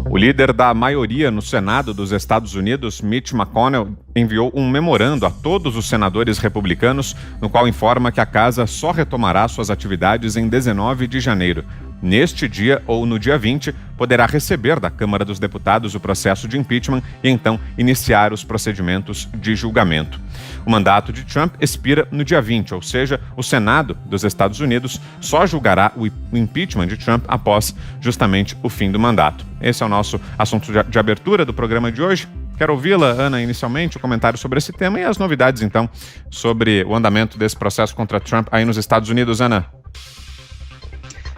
O líder da maioria no Senado dos Estados Unidos, Mitch McConnell, enviou um memorando a todos os senadores republicanos, no qual informa que a casa só retomará suas atividades em 19 de janeiro. Neste dia ou no dia 20, poderá receber da Câmara dos Deputados o processo de impeachment e então iniciar os procedimentos de julgamento. O mandato de Trump expira no dia 20, ou seja, o Senado dos Estados Unidos só julgará o impeachment de Trump após justamente o fim do mandato. Esse é o nosso assunto de abertura do programa de hoje. Quero ouvi-la, Ana, inicialmente, o comentário sobre esse tema e as novidades, então, sobre o andamento desse processo contra Trump aí nos Estados Unidos. Ana.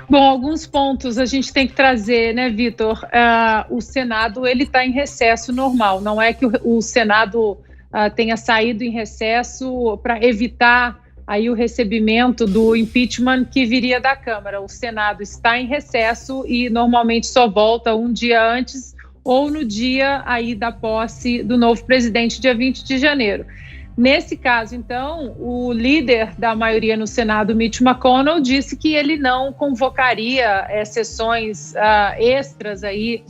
Bom, alguns pontos a gente tem que trazer, né, Vitor? O Senado, ele está em recesso normal. Não é que o Senado tenha saído em recesso para evitar aí o recebimento do impeachment que viria da Câmara. O Senado está em recesso e normalmente só volta um dia antes ou no dia aí da posse do novo presidente, dia 20 de janeiro. Nesse caso, então, o líder da maioria no Senado, Mitch McConnell, disse que ele não convocaria sessões extras aí,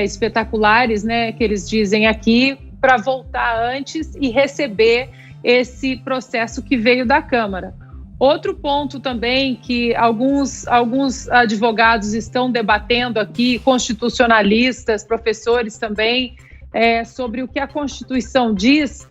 espetaculares, né, que eles dizem aqui, para voltar antes e receber esse processo que veio da Câmara. Outro ponto também que alguns advogados estão debatendo aqui, constitucionalistas, professores também, sobre o que a Constituição diz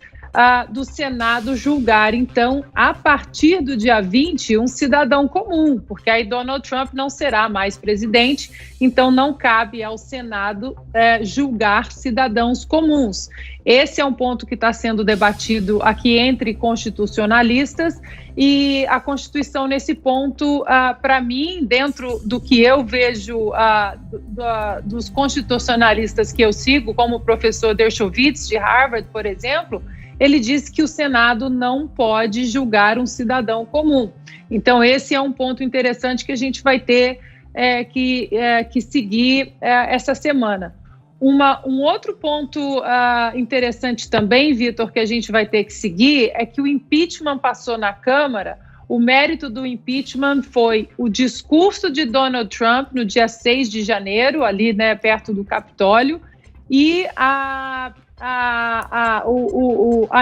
do Senado julgar, então, a partir do dia 20, um cidadão comum, porque aí Donald Trump não será mais presidente, então não cabe ao Senado julgar cidadãos comuns. Esse é um ponto que está sendo debatido aqui entre constitucionalistas e a Constituição, nesse ponto, para mim, dentro do que eu vejo dos constitucionalistas que eu sigo, como o professor Dershowitz, de Harvard, por exemplo, ele diz que o Senado não pode julgar um cidadão comum. Então, esse é um ponto interessante que a gente vai ter que seguir essa semana. Um outro ponto interessante também, Vitor, que a gente vai ter que seguir é que o impeachment passou na Câmara. O mérito do impeachment foi o discurso de Donald Trump no dia 6 de janeiro, ali, né, perto do Capitólio, e a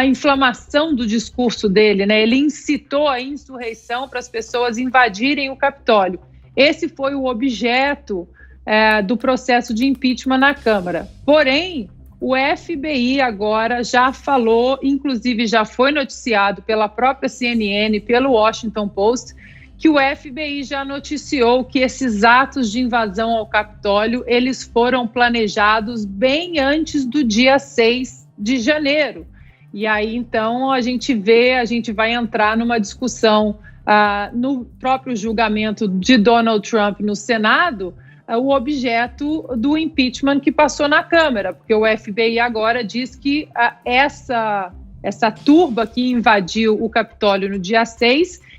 inflamação do discurso dele, né? Ele incitou a insurreição para as pessoas invadirem o Capitólio. Esse foi o objeto do processo de impeachment na Câmara. Porém, o FBI agora já falou, inclusive já foi noticiado pela própria CNN, pelo Washington Post, que o FBI já noticiou que esses atos de invasão ao Capitólio, eles foram planejados bem antes do dia 6 de janeiro. E aí, então, a gente vai entrar numa discussão no próprio julgamento de Donald Trump no Senado, o objeto do impeachment que passou na Câmara, porque o FBI agora diz que essa turba que invadiu o Capitólio no dia 6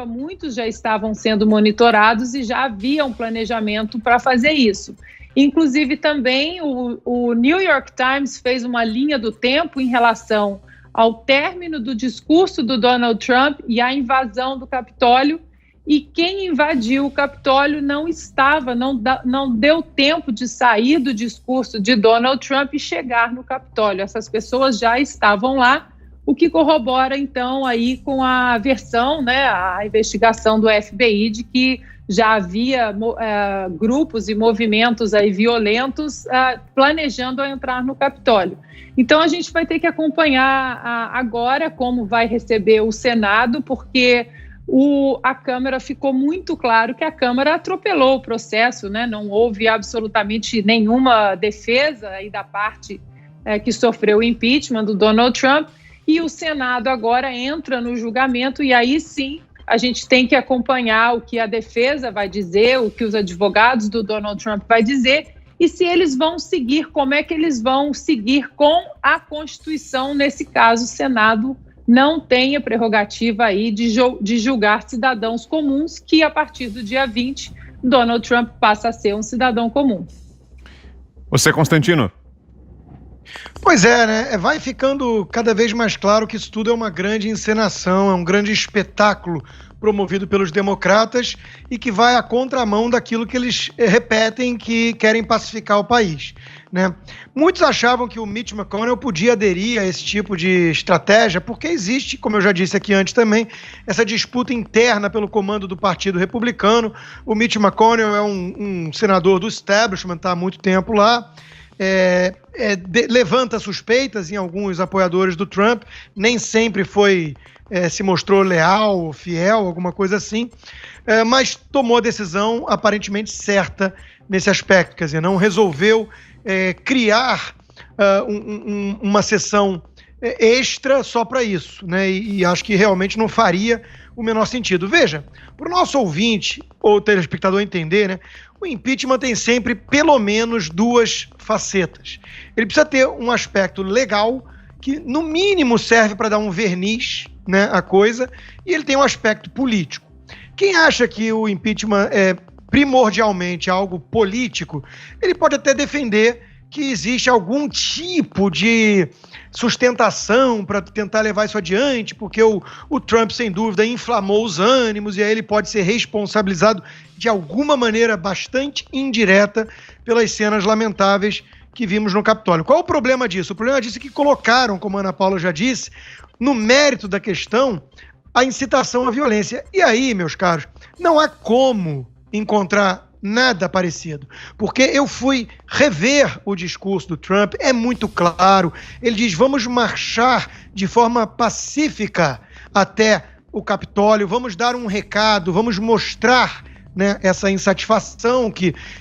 muitos já estavam sendo monitorados e já havia um planejamento para fazer isso. Inclusive também o New York Times fez uma linha do tempo em relação ao término do discurso do Donald Trump e à invasão do Capitólio, e quem invadiu o Capitólio não deu tempo de sair do discurso de Donald Trump e chegar no Capitólio. Essas pessoas já estavam lá, o que corrobora, então, aí com a versão, né, a investigação do FBI de que já havia grupos e movimentos aí violentos planejando entrar no Capitólio. Então, a gente vai ter que acompanhar agora como vai receber o Senado, porque a Câmara ficou muito claro que a Câmara atropelou o processo, né? Não houve absolutamente nenhuma defesa aí da parte que sofreu o impeachment do Donald Trump, e o Senado agora entra no julgamento, e aí sim a gente tem que acompanhar o que a defesa vai dizer, o que os advogados do Donald Trump vai dizer, e se eles vão seguir, como é que eles vão seguir com a Constituição. Nesse caso, o Senado não tem a prerrogativa aí de julgar cidadãos comuns, que a partir do dia 20, Donald Trump passa a ser um cidadão comum. Você, Constantino? Pois é, né? Vai ficando cada vez mais claro que isso tudo é uma grande encenação, é um grande espetáculo promovido pelos democratas e que vai à contramão daquilo que eles repetem, que querem pacificar o país, né? Muitos achavam que o Mitch McConnell podia aderir a esse tipo de estratégia, porque existe, como eu já disse aqui antes também, essa disputa interna pelo comando do Partido Republicano. O Mitch McConnell é um senador do establishment, está há muito tempo lá, levanta suspeitas em alguns apoiadores do Trump, nem sempre se mostrou leal, fiel, alguma coisa assim, mas tomou a decisão aparentemente certa nesse aspecto, quer dizer, não resolveu criar uma sessão extra só para isso, né? E acho que realmente não faria o menor sentido. Veja, para o nosso ouvinte ou telespectador entender, né, o impeachment tem sempre pelo menos duas facetas. Ele precisa ter um aspecto legal, que no mínimo serve para dar um verniz, né, à coisa, e ele tem um aspecto político. Quem acha que o impeachment é primordialmente algo político, ele pode até defender que existe algum tipo de sustentação para tentar levar isso adiante, porque o Trump, sem dúvida, inflamou os ânimos e aí ele pode ser responsabilizado de alguma maneira bastante indireta pelas cenas lamentáveis que vimos no Capitólio. Qual o problema disso? O problema disso é que colocaram, como a Ana Paula já disse, no mérito da questão, a incitação à violência. E aí, meus caros, não há como encontrar nada parecido, porque eu fui rever o discurso do Trump, é muito claro, ele diz, vamos marchar de forma pacífica até o Capitólio, vamos dar um recado, vamos mostrar, né, essa insatisfação,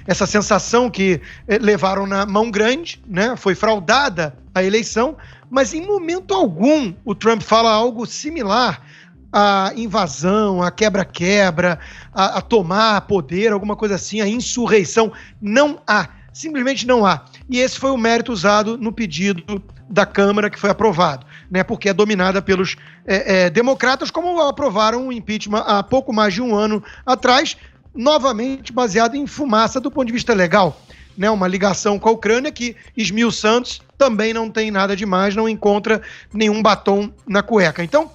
essa sensação que levaram na mão grande, né, foi fraudada a eleição, mas em momento algum o Trump fala algo similar a invasão, a quebra-quebra, a tomar poder, alguma coisa assim, a insurreição. Não há, simplesmente não há. E esse foi o mérito usado no pedido da Câmara que foi aprovado, né? Porque é dominada pelos democratas, como aprovaram o impeachment há pouco mais de um ano atrás, novamente baseado em fumaça do ponto de vista legal, né? Uma ligação com a Ucrânia que Ismael Santos também não tem nada demais, não encontra nenhum batom na cueca. Então,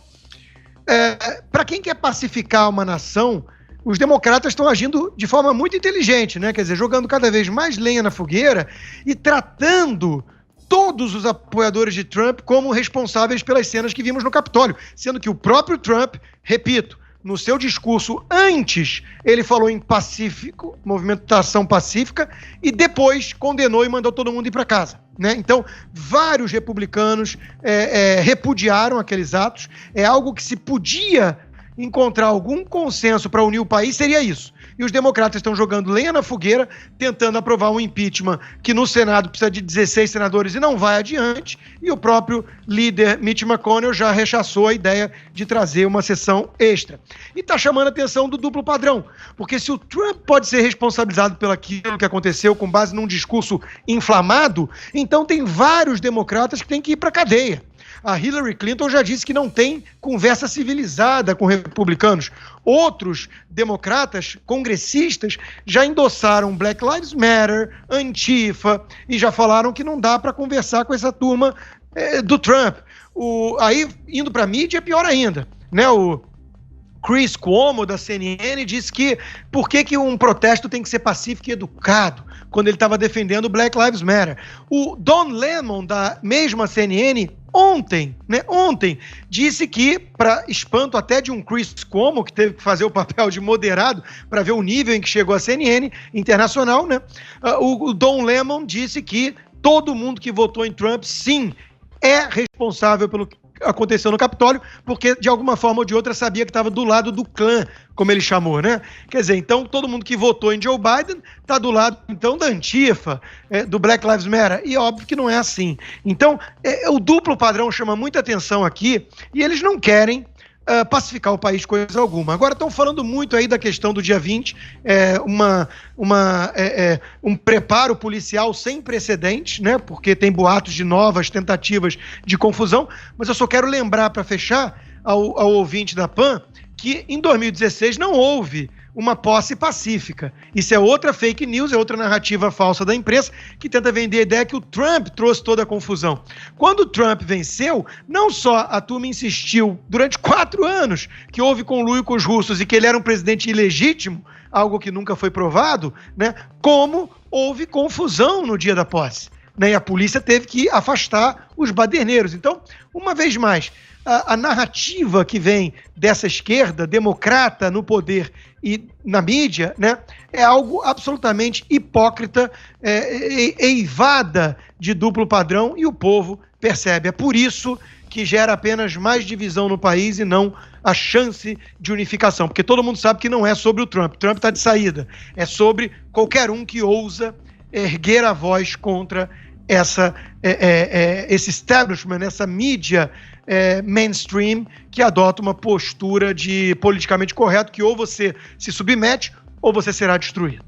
para quem quer pacificar uma nação, os democratas estão agindo de forma muito inteligente, né? Quer dizer, jogando cada vez mais lenha na fogueira e tratando todos os apoiadores de Trump como responsáveis pelas cenas que vimos no Capitólio, sendo que o próprio Trump, repito, no seu discurso antes, ele falou em pacífico, movimentação pacífica, e depois condenou e mandou todo mundo ir para casa, né? Então, vários republicanos repudiaram aqueles atos. É algo que se podia encontrar algum consenso para unir o país, seria isso. E os democratas estão jogando lenha na fogueira, tentando aprovar um impeachment que no Senado precisa de 16 senadores e não vai adiante, e o próprio líder Mitch McConnell já rechaçou a ideia de trazer uma sessão extra. E está chamando a atenção do duplo padrão, porque se o Trump pode ser responsabilizado pelo aquilo que aconteceu com base num discurso inflamado, então tem vários democratas que têm que ir para a cadeia. A Hillary Clinton já disse que não tem conversa civilizada com republicanos. Outros democratas, congressistas, já endossaram Black Lives Matter, Antifa, e já falaram que não dá para conversar com essa turma do Trump. Aí, indo para a mídia, é pior ainda, né? O Chris Cuomo, da CNN, disse que por que um protesto tem que ser pacífico e educado, quando ele estava defendendo o Black Lives Matter. O Don Lemon, da mesma CNN, ontem, disse que, para espanto até de um Chris Cuomo, que teve que fazer o papel de moderado para ver o nível em que chegou a CNN internacional, né? O Don Lemon disse que todo mundo que votou em Trump, sim, é responsável pelo que aconteceu no Capitólio, porque de alguma forma ou de outra sabia que estava do lado do clã, como ele chamou, né? Quer dizer, então todo mundo que votou em Joe Biden está do lado, então, da Antifa, do Black Lives Matter, e óbvio que não é assim. Então, o duplo padrão chama muita atenção aqui, e eles não querem pacificar o país coisa alguma. Agora estão falando muito aí da questão do dia 20, um preparo policial sem precedentes, né? Porque tem boatos de novas tentativas de confusão, mas eu só quero lembrar, para fechar, ao ouvinte da PAN, que em 2016 não houve uma posse pacífica. Isso é outra fake news, é outra narrativa falsa da imprensa que tenta vender a ideia que o Trump trouxe toda a confusão. Quando o Trump venceu, não só a turma insistiu durante 4 anos que houve conluio com os russos e que ele era um presidente ilegítimo, algo que nunca foi provado, né, como houve confusão no dia da posse, né, e a polícia teve que afastar os baderneiros. Então, uma vez mais, a narrativa que vem dessa esquerda democrata no poder e na mídia, né, é algo absolutamente hipócrita, eivada de duplo padrão, e o povo percebe. É por isso que gera apenas mais divisão no país e não a chance de unificação, porque todo mundo sabe que não é sobre o Trump. O Trump está de saída. É sobre qualquer um que ousa erguer a voz contra esse establishment, essa mídia mainstream que adota uma postura de politicamente correto, que ou você se submete ou você será destruído.